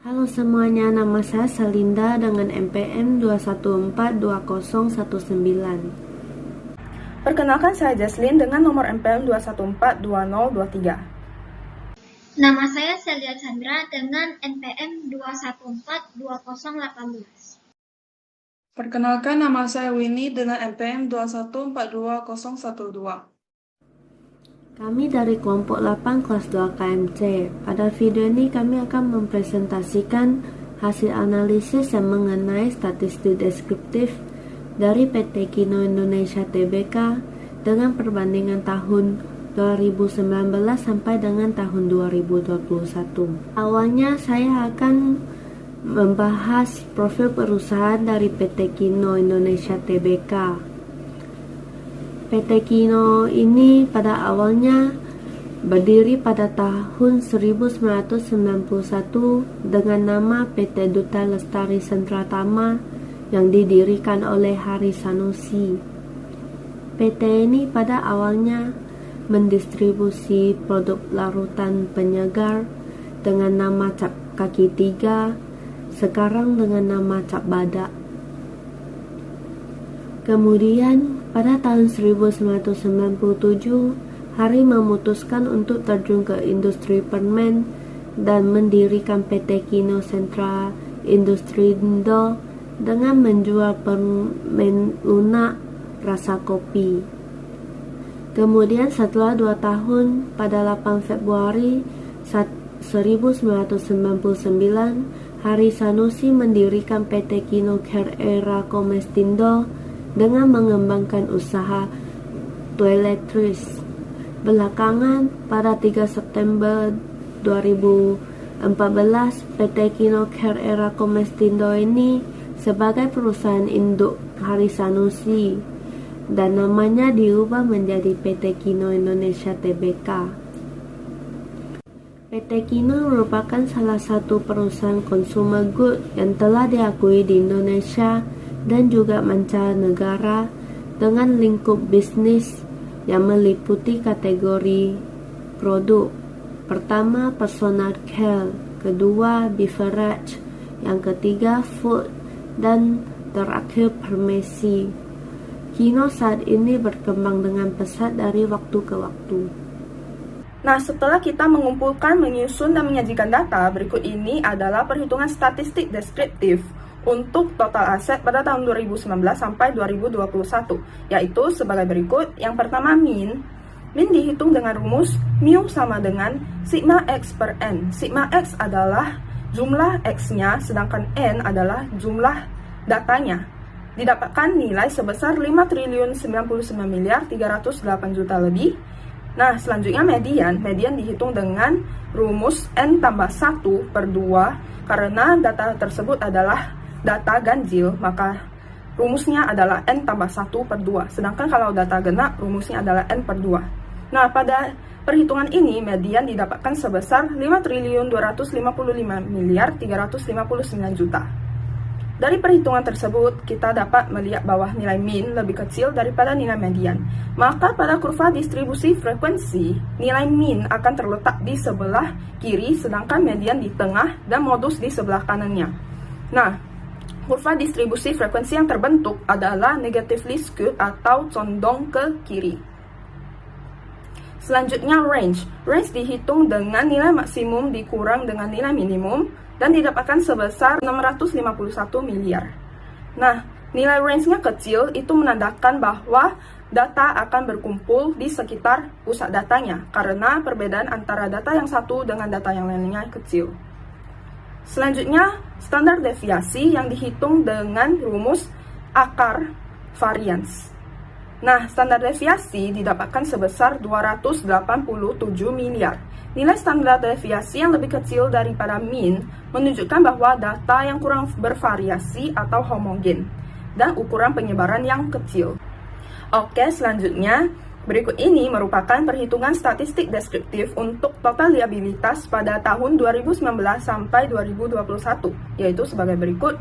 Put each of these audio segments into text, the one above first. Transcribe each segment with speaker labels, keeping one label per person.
Speaker 1: Halo semuanya, nama saya Selinda dengan NPM 2142019.
Speaker 2: Perkenalkan, saya Jesslyn dengan nomor NPM 2142023.
Speaker 3: Nama saya Celia Chandra dengan NPM 2142018.
Speaker 4: Perkenalkan, nama saya Winnie dengan NPM 2142012.
Speaker 1: Kami dari kelompok 8 kelas 2 KMC. Pada video ini kami akan mempresentasikan hasil analisis yang mengenai statistik deskriptif dari PT Kino Indonesia Tbk dengan perbandingan tahun 2019 sampai dengan tahun 2021. Awalnya saya akan membahas profil perusahaan dari PT Kino Indonesia Tbk. PT Kino ini pada awalnya berdiri pada tahun 1991 dengan nama PT Duta Lestari Sentratama yang didirikan oleh Hari Sanusi. PT ini pada awalnya mendistribusi produk larutan penyegar dengan nama cap kaki 3, sekarang dengan nama cap badak. Kemudian pada tahun 1997, Hari memutuskan untuk terjun ke industri permen dan mendirikan PT Kino Sentra Industrindo dengan menjual permen lunak rasa kopi. Kemudian setelah 2 tahun, pada 8 Februari 1999, Hari Sanusi mendirikan PT Kino Care Era Comestindo dengan mengembangkan usaha toiletries. Belakangan, pada 3 September 2014, PT Kino Care Era Comestindo ini sebagai perusahaan induk Hari Sanusi dan namanya diubah menjadi PT Kino Indonesia Tbk. PT Kino merupakan salah satu perusahaan consumer good yang telah diakui di Indonesia dan juga mancanegara dengan lingkup bisnis yang meliputi kategori produk. Pertama, personal care, kedua, beverage, yang ketiga, food, dan terakhir, farmasi. Kino saat ini berkembang dengan pesat dari waktu ke waktu.
Speaker 2: Nah, setelah kita mengumpulkan, menyusun, dan menyajikan data, berikut ini adalah perhitungan statistik deskriptif untuk total aset pada tahun 2019 sampai 2021, yaitu sebagai berikut. Yang pertama, min dihitung dengan rumus mu sama dengan sigma x per n. Sigma x adalah jumlah x-nya, sedangkan n adalah jumlah datanya. Didapatkan nilai sebesar 5.099.308.000.000 lebih. Nah, selanjutnya median dihitung dengan rumus n tambah 1 per 2, karena data tersebut adalah data ganjil, maka rumusnya adalah n tambah 1 per 2. Sedangkan kalau data genap, rumusnya adalah n per 2. Nah, pada perhitungan ini, median didapatkan sebesar 5.255.359.000.000. Dari perhitungan tersebut, kita dapat melihat bahwa nilai min lebih kecil daripada nilai median. Maka pada kurva distribusi frekuensi, nilai min akan terletak di sebelah kiri, sedangkan median di tengah dan modus di sebelah kanannya. Nah, kurva distribusi frekuensi yang terbentuk adalah negatively skewed atau condong ke kiri. Selanjutnya, range dihitung dengan nilai maksimum dikurang dengan nilai minimum dan didapatkan sebesar 651 miliar. Nah, nilai range-nya kecil itu menandakan bahwa data akan berkumpul di sekitar pusat datanya karena perbedaan antara data yang satu dengan data yang lainnya kecil. Selanjutnya, standar deviasi yang dihitung dengan rumus akar varians. Nah, standar deviasi didapatkan sebesar 287 miliar. Nilai standar deviasi yang lebih kecil daripada min menunjukkan bahwa data yang kurang bervariasi atau homogen dan ukuran penyebaran yang kecil. Oke, selanjutnya berikut ini merupakan perhitungan statistik deskriptif untuk total liabilitas pada tahun 2019 sampai 2021, yaitu sebagai berikut.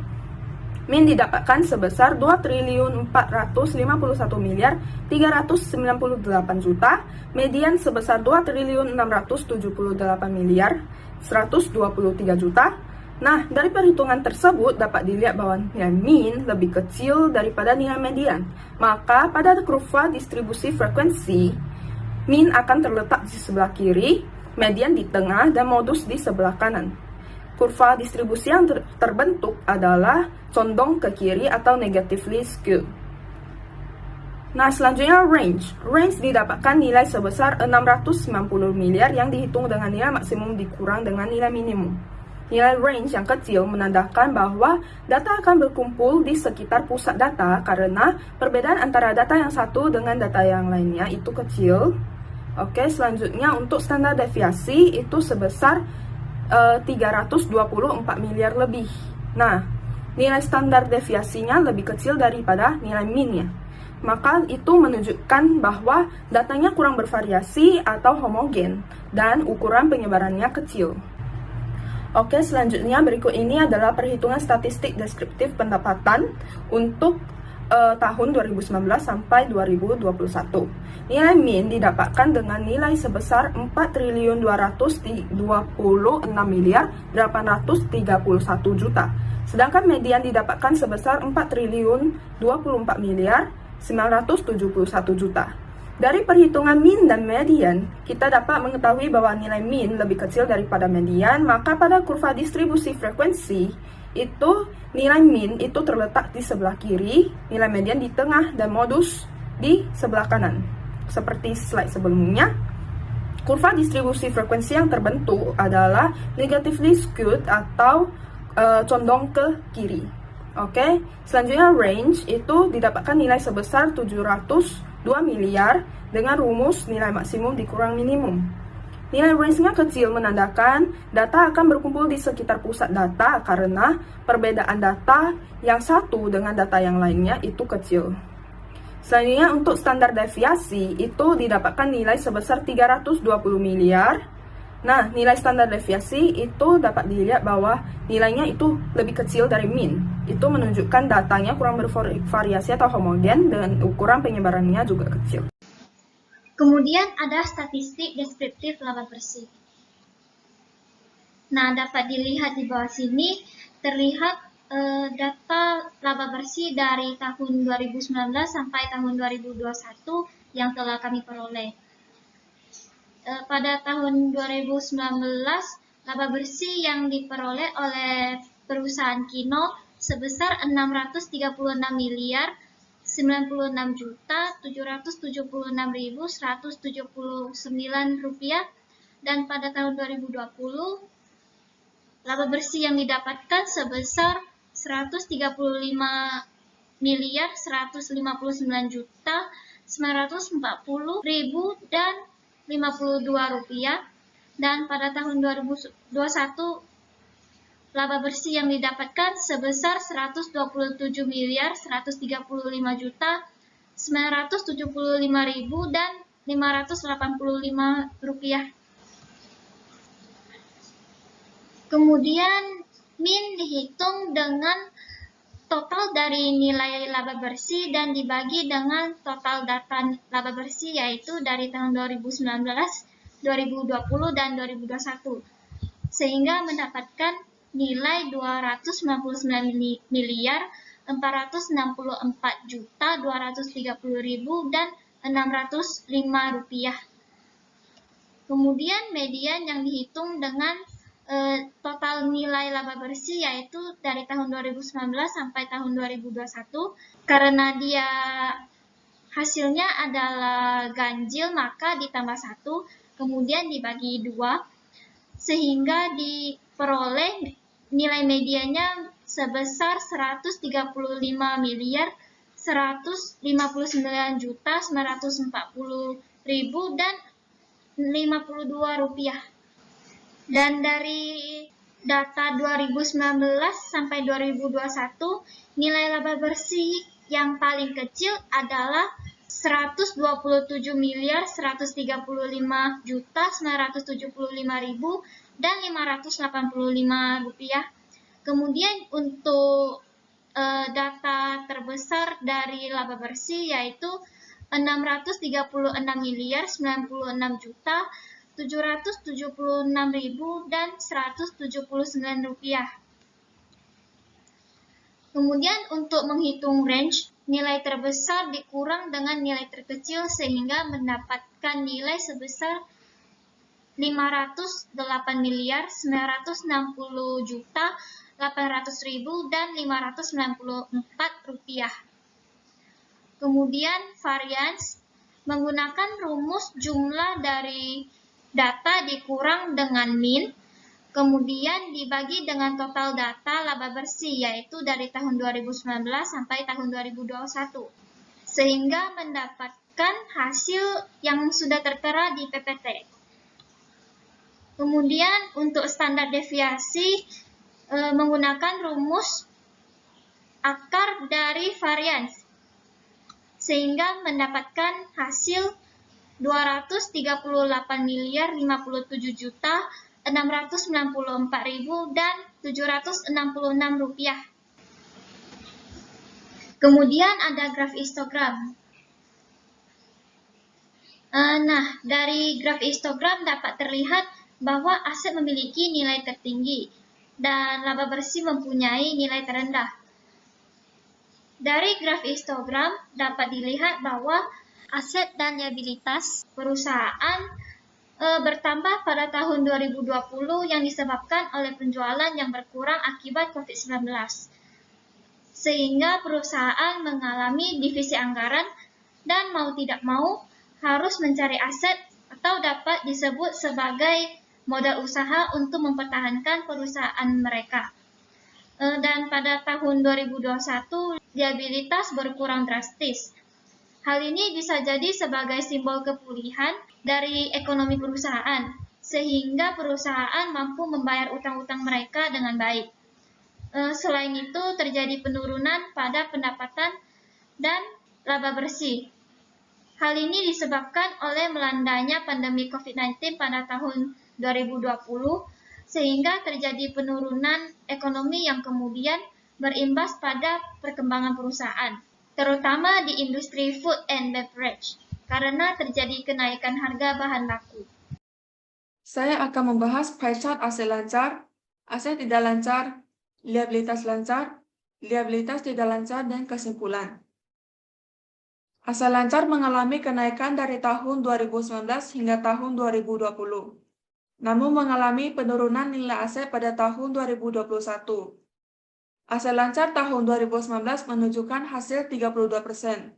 Speaker 2: Min didapatkan sebesar 2.451.398.000.000, median sebesar 2.678.123.000.000, Nah, dari perhitungan tersebut dapat dilihat bahwa nilai mean lebih kecil daripada nilai median. Maka pada kurva distribusi frekuensi, mean akan terletak di sebelah kiri, median di tengah, dan modus di sebelah kanan. Kurva distribusi yang terbentuk adalah condong ke kiri atau negatively skewed. Nah, selanjutnya range. Range didapatkan nilai sebesar 690 miliar yang dihitung dengan nilai maksimum dikurang dengan nilai minimum. Nilai range yang kecil menandakan bahwa data akan berkumpul di sekitar pusat data karena perbedaan antara data yang satu dengan data yang lainnya itu kecil. Oke, selanjutnya untuk standar deviasi itu sebesar 324 miliar lebih. Nah, nilai standar deviasinya lebih kecil daripada nilai mean-nya. Maka itu menunjukkan bahwa datanya kurang bervariasi atau homogen dan ukuran penyebarannya kecil. Oke, selanjutnya berikut ini adalah perhitungan statistik deskriptif pendapatan untuk tahun 2019 sampai 2021. Nilai mean didapatkan dengan nilai sebesar 4.226 miliar 831 juta. Sedangkan median didapatkan sebesar 4.024 miliar 971 juta. Dari perhitungan mean dan median, kita dapat mengetahui bahwa nilai mean lebih kecil daripada median, maka pada kurva distribusi frekuensi, itu nilai mean itu terletak di sebelah kiri, nilai median di tengah, dan modus di sebelah kanan. Seperti slide sebelumnya, kurva distribusi frekuensi yang terbentuk adalah negatively skewed atau condong ke kiri. Oke, selanjutnya range itu didapatkan nilai sebesar 702 miliar dengan rumus nilai maksimum dikurang minimum. Nilai range-nya kecil menandakan data akan berkumpul di sekitar pusat data karena perbedaan data yang satu dengan data yang lainnya itu kecil. Selanjutnya untuk standar deviasi itu didapatkan nilai sebesar 320 miliar. Nah, nilai standar deviasi itu dapat dilihat bahwa nilainya itu lebih kecil dari mean. Itu menunjukkan datanya kurang bervariasi atau homogen dan ukuran penyebarannya juga kecil.
Speaker 3: Kemudian ada statistik deskriptif laba bersih. Nah, dapat dilihat di bawah sini terlihat data laba bersih dari tahun 2019 sampai tahun 2021 yang telah kami peroleh. Pada tahun 2019, laba bersih yang diperoleh oleh perusahaan Kino sebesar 636 miliar 96 juta 776.179 rupiah, dan pada tahun 2020 laba bersih yang didapatkan sebesar 135 miliar 159 juta 940.000 dan 52 rupiah, dan pada tahun 2021 laba bersih yang didapatkan sebesar 127 miliar 135 juta 975.000 dan 585 rupiah. Kemudian mean dihitung dengan total dari nilai laba bersih dan dibagi dengan total data laba bersih, yaitu dari tahun 2019, 2020, dan 2021, sehingga mendapatkan nilai 299 miliar 464 juta 230.000 dan 605 rupiah. Kemudian median yang dihitung dengan total nilai laba bersih, yaitu dari tahun 2019 sampai tahun 2021, karena dia hasilnya adalah ganjil maka ditambah 1, kemudian dibagi 2, sehingga diperoleh nilai medianya sebesar 135 miliar 159 juta 940.000 dan 52 rupiah. Dan dari data 2019 sampai 2021, nilai laba bersih yang paling kecil adalah 127 miliar 135 juta 975.000 dan 585 rupiah. Kemudian untuk data terbesar dari laba bersih yaitu 636 miliar 96 juta 776.000 dan 179 rupiah. Kemudian untuk menghitung range, nilai terbesar dikurang dengan nilai terkecil sehingga mendapatkan nilai sebesar 508.960.800.000 dan 594 rupiah. Kemudian variance menggunakan rumus jumlah dari data dikurang dengan min, kemudian dibagi dengan total data laba bersih, yaitu dari tahun 2019 sampai tahun 2021, sehingga mendapatkan hasil yang sudah tertera di PPT. Kemudian untuk standar deviasi menggunakan rumus akar dari varians, sehingga mendapatkan hasil 238.057.694.000 dan 766 rupiah. Kemudian ada graf histogram. Nah, dari graf histogram dapat terlihat bahwa aset memiliki nilai tertinggi dan laba bersih mempunyai nilai terendah. Dari graf histogram dapat dilihat bahwa aset dan liabilitas perusahaan bertambah pada tahun 2020 yang disebabkan oleh penjualan yang berkurang akibat COVID-19. Sehingga perusahaan mengalami divisi anggaran dan mau tidak mau harus mencari aset atau dapat disebut sebagai modal usaha untuk mempertahankan perusahaan mereka. Dan pada tahun 2021, liabilitas berkurang drastis. Hal ini bisa jadi sebagai simbol kepulihan dari ekonomi perusahaan, sehingga perusahaan mampu membayar utang-utang mereka dengan baik. Selain itu, terjadi penurunan pada pendapatan dan laba bersih. Hal ini disebabkan oleh melandainya pandemi COVID-19 pada tahun 2020, sehingga terjadi penurunan ekonomi yang kemudian berimbas pada perkembangan perusahaan, terutama di industri food and beverage, karena terjadi kenaikan harga bahan baku.
Speaker 4: Saya akan membahas pie chart aset lancar, aset tidak lancar, liabilitas lancar, liabilitas tidak lancar, dan kesimpulan. Aset lancar mengalami kenaikan dari tahun 2019 hingga tahun 2020. Namun mengalami penurunan nilai aset pada tahun 2021. Aset lancar tahun 2019 menunjukkan hasil 32%.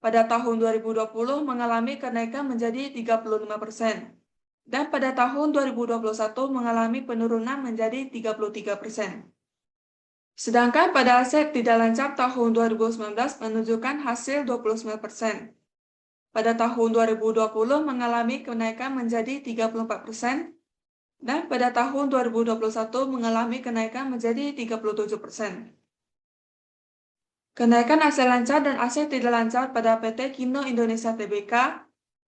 Speaker 4: Pada tahun 2020 mengalami kenaikan menjadi 35%. Dan pada tahun 2021 mengalami penurunan menjadi 33%. Sedangkan pada aset tidak lancar tahun 2019 menunjukkan hasil 29%. Pada tahun 2020 mengalami kenaikan menjadi 34%. Dan pada tahun 2021 mengalami kenaikan menjadi 37%. Kenaikan aset lancar dan aset tidak lancar pada PT Kino Indonesia Tbk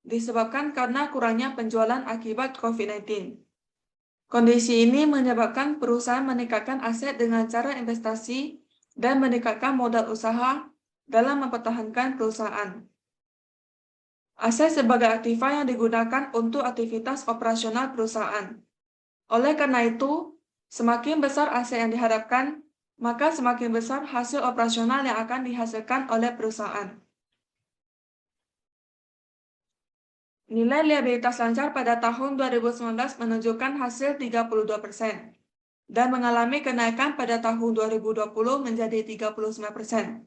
Speaker 4: disebabkan karena kurangnya penjualan akibat COVID-19. Kondisi ini menyebabkan perusahaan meningkatkan aset dengan cara investasi dan meningkatkan modal usaha dalam mempertahankan perusahaan. Aset sebagai aktiva yang digunakan untuk aktivitas operasional perusahaan. Oleh karena itu, semakin besar aset yang diharapkan, maka semakin besar hasil operasional yang akan dihasilkan oleh perusahaan. Nilai liabilitas lancar pada tahun 2019 menunjukkan hasil 32% dan mengalami kenaikan pada tahun 2020 menjadi 39%.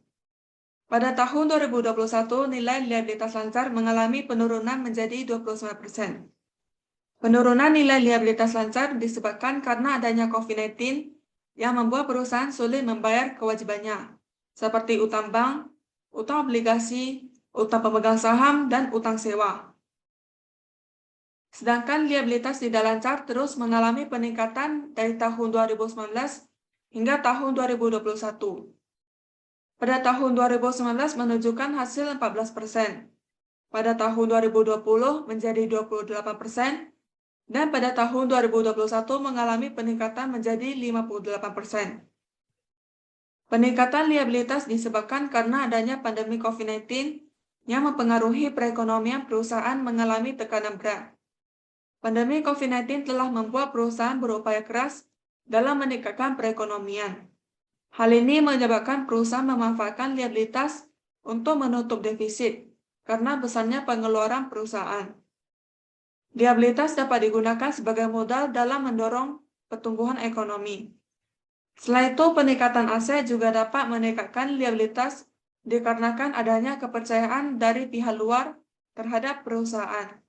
Speaker 4: Pada tahun 2021, nilai liabilitas lancar mengalami penurunan menjadi 29%. Penurunan nilai liabilitas lancar disebabkan karena adanya COVID-19 yang membuat perusahaan sulit membayar kewajibannya, seperti utang bank, utang obligasi, utang pemegang saham, dan utang sewa. Sedangkan liabilitas tidak lancar terus mengalami peningkatan dari tahun 2019 hingga tahun 2021. Pada tahun 2019 menunjukkan hasil 14%. Pada tahun 2020 menjadi 28%. Dan pada tahun 2021 mengalami peningkatan menjadi 58%. Peningkatan liabilitas disebabkan karena adanya pandemi COVID-19 yang mempengaruhi perekonomian perusahaan mengalami tekanan berat. Pandemi COVID-19 telah membuat perusahaan berupaya keras dalam meningkatkan perekonomian. Hal ini menyebabkan perusahaan memanfaatkan liabilitas untuk menutup defisit karena besarnya pengeluaran perusahaan. Liabilitas dapat digunakan sebagai modal dalam mendorong pertumbuhan ekonomi. Selain itu, peningkatan aset juga dapat meningkatkan liabilitas dikarenakan adanya kepercayaan dari pihak luar terhadap perusahaan.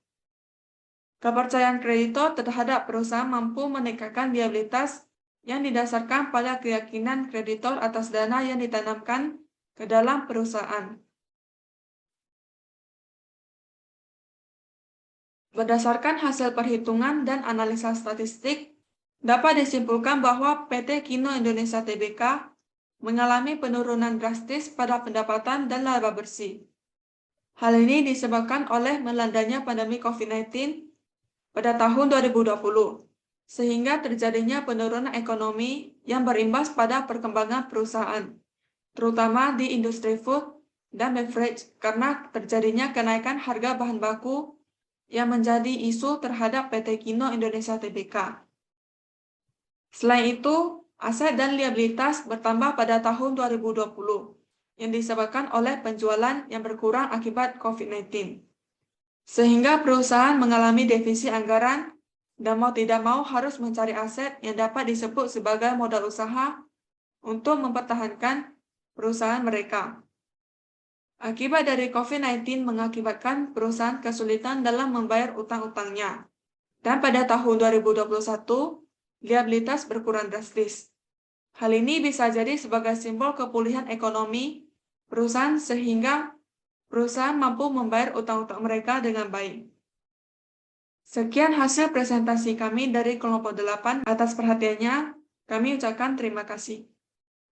Speaker 4: Kepercayaan kreditor terhadap perusahaan mampu meningkatkan liabilitas yang didasarkan pada keyakinan kreditor atas dana yang ditanamkan ke dalam perusahaan. Berdasarkan hasil perhitungan dan analisa statistik, dapat disimpulkan bahwa PT Kino Indonesia Tbk mengalami penurunan drastis pada pendapatan dan laba bersih. Hal ini disebabkan oleh melandanya pandemi COVID-19 pada tahun 2020, sehingga terjadinya penurunan ekonomi yang berimbas pada perkembangan perusahaan, terutama di industri food dan beverage karena terjadinya kenaikan harga bahan baku yang menjadi isu terhadap PT Kino Indonesia Tbk. Selain itu, aset dan liabilitas bertambah pada tahun 2020 yang disebabkan oleh penjualan yang berkurang akibat COVID-19. Sehingga perusahaan mengalami defisit anggaran dan mau tidak mau harus mencari aset yang dapat disebut sebagai modal usaha untuk mempertahankan perusahaan mereka. Akibat dari COVID-19 mengakibatkan perusahaan kesulitan dalam membayar utang-utangnya. Dan pada tahun 2021, liabilitas berkurang drastis. Hal ini bisa jadi sebagai simbol kepulihan ekonomi perusahaan sehingga perusahaan mampu membayar utang-utang mereka dengan baik. Sekian hasil presentasi kami dari kelompok 8. Atas perhatiannya, kami ucapkan terima kasih.